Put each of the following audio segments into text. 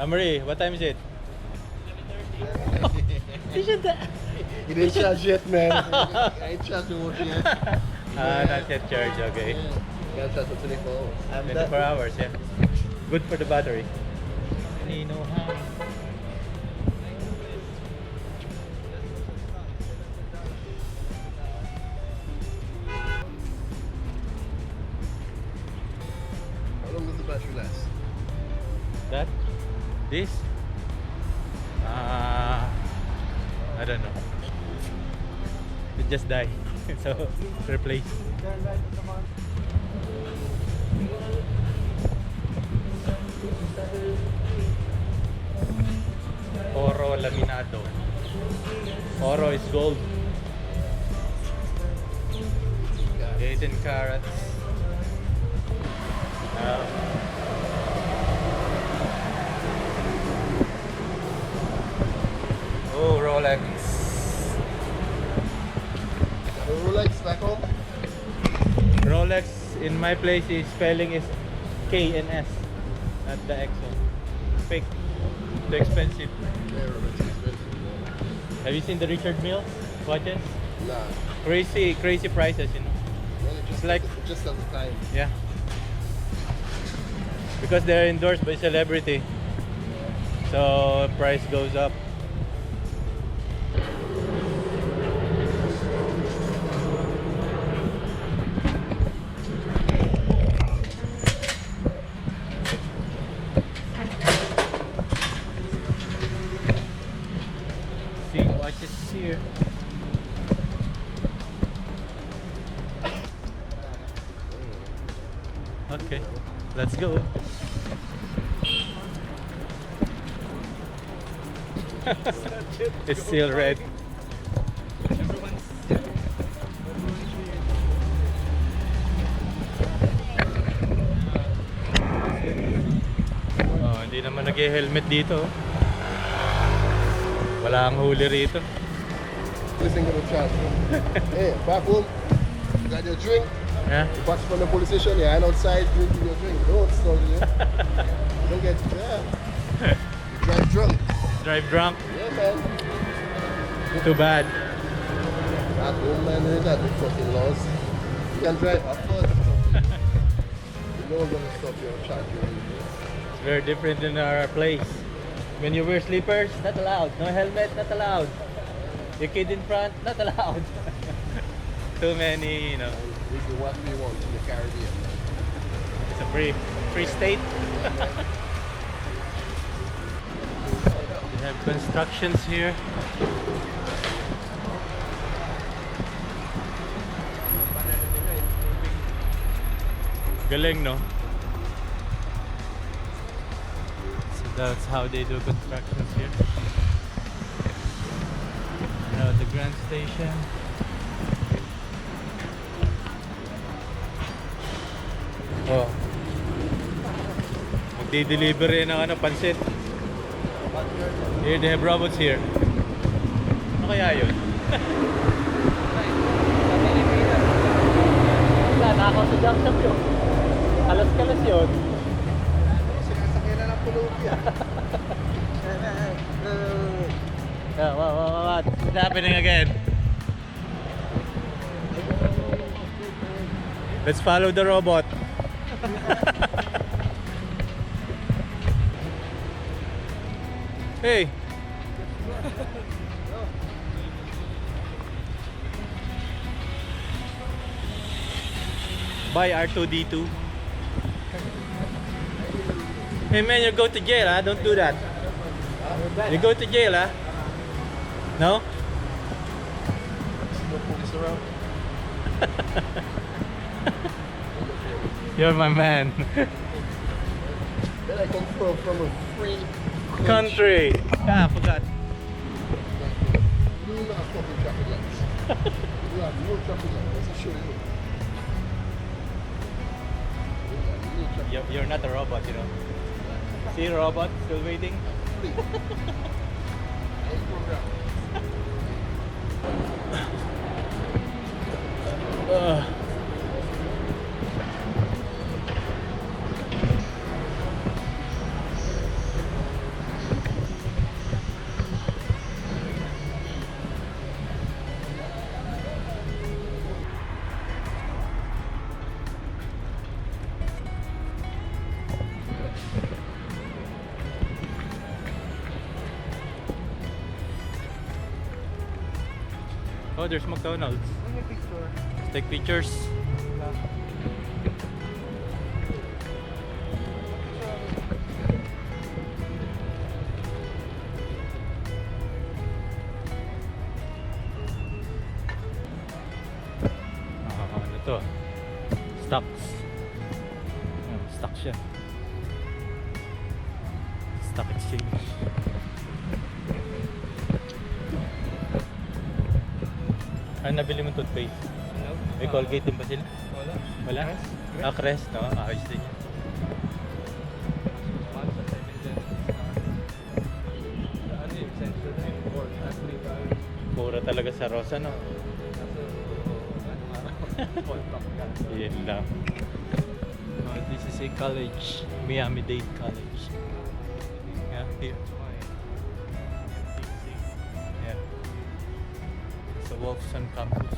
Marie, what time is it? 7:30. You didn't charge yet, man. I ain't charged you yet. Not yet charged, okay. Yeah. You gotta charge for 24 hours. 24 hours, yeah. Good for the battery. Nino, ha? How long does the battery last? That? This? I don't know. It just died. So, replace. Oro laminado. Oro is gold. 18 carats. Oh, Rolex. Rolex back home? Rolex in my place is spelling is K and S, not the X one. Fake. Too expensive. Yeah, Rolex is expensive. Have you seen the Richard Mille watches? Nah. Crazy prices, you know. Well, It's like just at the time. yeah. Because they're endorsed by celebrity, so price goes up. See watches here. Okay, let's go. It's still red. Oh, hindi naman nag-helmet dito. Wala ang huli rito. Listen to the chat. Hey, back home, you got your drink. Yeah. You pass from the police station, you're outside drinking your drink. Don't stop you. Don't get, yeah. You drive drunk. Drive drunk. Yeah, man. Too bad. Back home, man, they got the fucking laws. You can drive up first. No one's gonna stop you or charge you. It's very different in our place. When you wear slippers, not allowed. No helmet, not allowed. Your kid in front, not allowed. Too many, you know. We do what we want in the Caribbean. It's a free state. We have constructions here. Galing, no? So that's how they do constructions here. Now the Grand Station. Oh. Magdi-deliver rin ng pansit. Here they have robots here. Ano kaya yun? Wala, nakaw sa junction yun. Kalas-kalas yun. Sinasakyan na ng pulubi. What? What's happening again? Let's follow the robot. Hey. Buy R2D2. Hey man, you go to jail, huh? Don't do that. You go to jail, huh? No? No police around. You're my man. Then I come from a free Country. Ah, I forgot. You don't have fucking traffic lights. You have no traffic lights. Let's show you. You're not a robot, you know. See, robot still waiting. Free. Ain't program. Oh, there's McDonald's. Let's take pictures. Ano to? Stocks. Stock siya. Stock exchange. Ano nabili mo toothpaste? May Colgate din ba sila? Wala. Wala? Ah, Crest, no? Ayos din yan. Pura talaga sa Rosa, no? Yan lang. Oh, this is a college. Miami-Dade College. Yeah, here. Yeah. It's a Wolfson campus.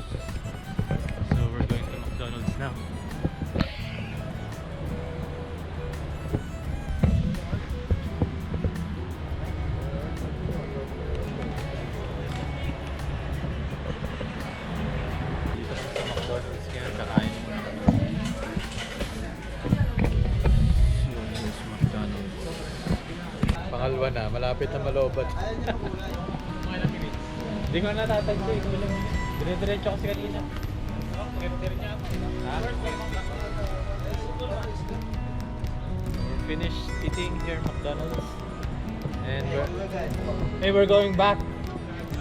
So we're going to McDonald's now. Dito sa McDonald's kaya kakain muna kami. So here's McDonald's. Pangalwa na, malapit na malobat. Hindi ko na natatagpo. Dire-diretso kasi kanina. We're finished eating here at McDonald's. And we're going back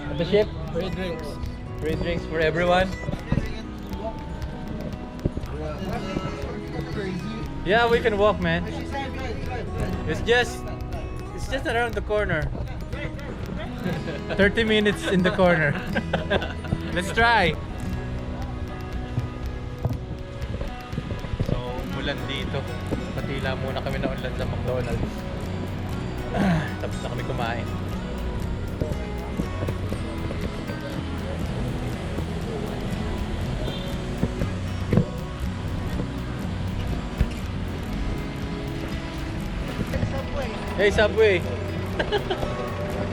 at the ship. Free drinks. Free drinks for everyone. Yeah, we can walk, man. It's just around the corner. 30 minutes in the corner. Let's try. So, mulan dito. Patila muna kami na unlan sa McDonald's. Tapos na kami kumain. Hey, Subway!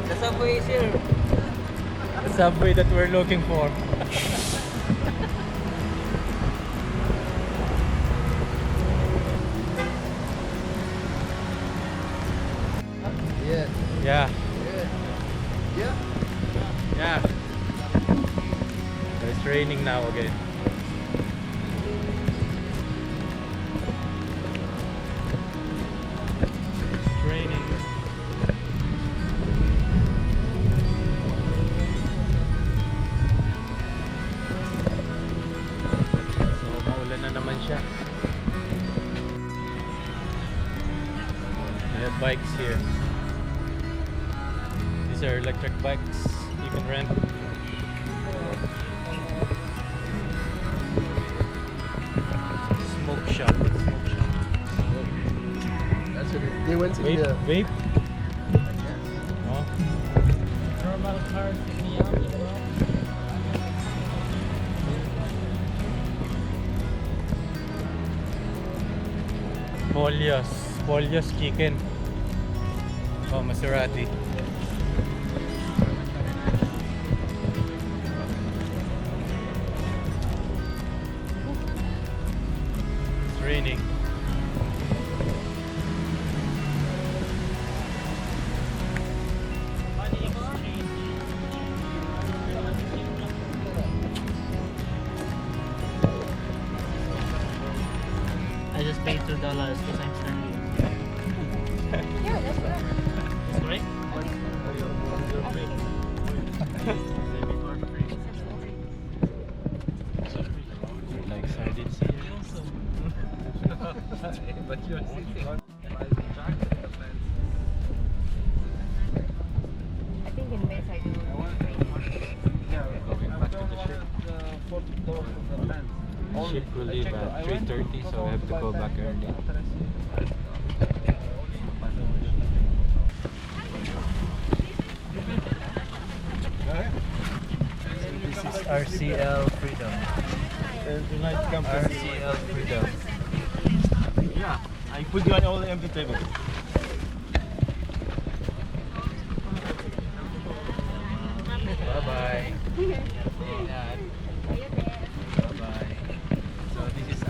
The subway is here. The Subway that we're looking for. Yeah. Yeah. Yeah. Yeah. It's raining now again. It's raining. So maulan na naman siya. We have bikes here. These are electric bikes you can rent. Smoke shop. That's what they went to Vape. the Vape. Oh. Normal cars in Miami, bro. Polios chicken. Oh, Maserati. It's raining. I just paid $2 because I'm standing. Yeah, that's correct. That's correct? Like sardines here. But you're sitting on I think in May I do. Going back to the ship. Ship will leave at 3:30, so we have to go back early. This is RCL Freedom. RCL Freedom. Yeah, I put you on all the empty table. Bye bye. Yeah.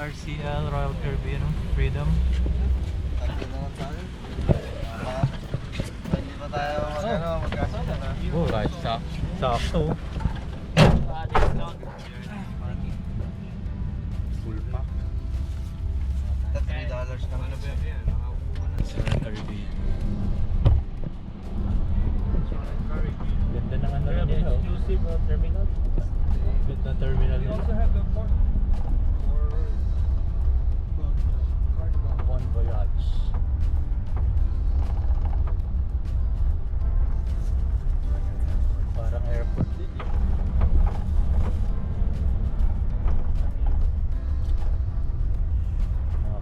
RCL, Royal Caribbean, Freedom. Sabi naman sa akin. Hindi pa tayo magkasama na. Oh, right. Sakto. Discount. Full pack. $3 lang. Ano ba yan? Royal Caribbean. Ganda ng ano rin yan, oh. Exclusive terminal. Ganda ng terminal We nila. also have the port for Bon Voyage. Parang airport din eh.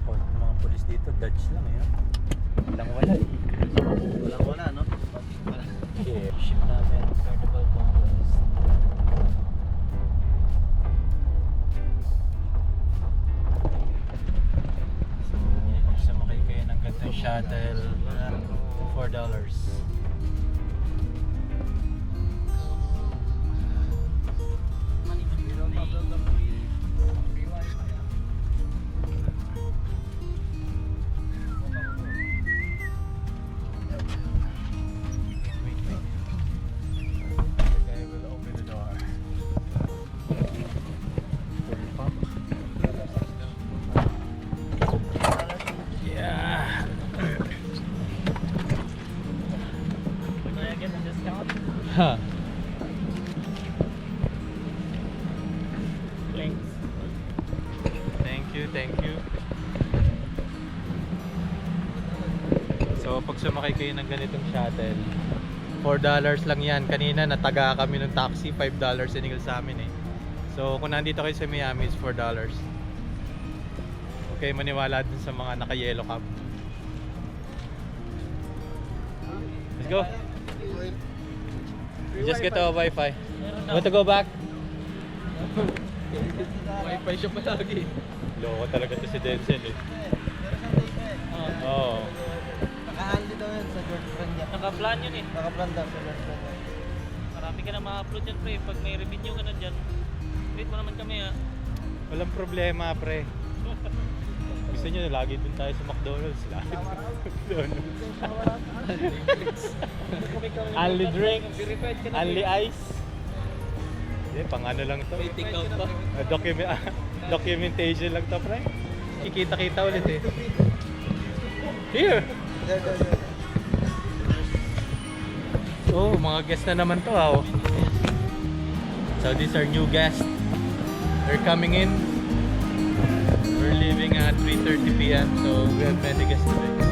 Mga pulis dito, Dutch lang eh. Walang wala eh. Wala, no? Yeah. Ship namin, Carnival Conquest. So, kung sumakay kayo ng gantong shuttle, $4. Wait. The guy will open the door. Full pump. Yeah. Can I get a discount? Huh. Thanks. Thank you. So, pag sumakay kayo ng ganitong shuttle, $4 lang yan. Kanina nataga kami ng taxi, $5 sinigil sa amin eh. So, kung nandito kayo sa Miami, it's $4. Okay, maniwala dun sa mga naka-yellow cab. Let's go. We just get a Wi-Fi. Want to go back? Wi-Fi siya palagi. Loko talaga to si Denzel eh. Oo. Nakahanli daw yun sa girlfriend niya. Naka-plan yun eh. Nakaplan daw sa girlfriend niya. Marami ka na ma-upload yan pre. Pag may revenue ka na dyan, wait mo naman kami ha. Walang problema, pre. Gusto nyo, lagi dun tayo sa McDonald's. Lagi McDonald's. Only drinks, only ice. Pang ano lang to. May take out pa. Documentation lang to, pre. Kikita-kita ulit eh. Here! There. Oh, mga guests na naman to ha. Oh. So these are new guests. They're coming in. We're leaving at 3:30 p.m. So we have many guests today.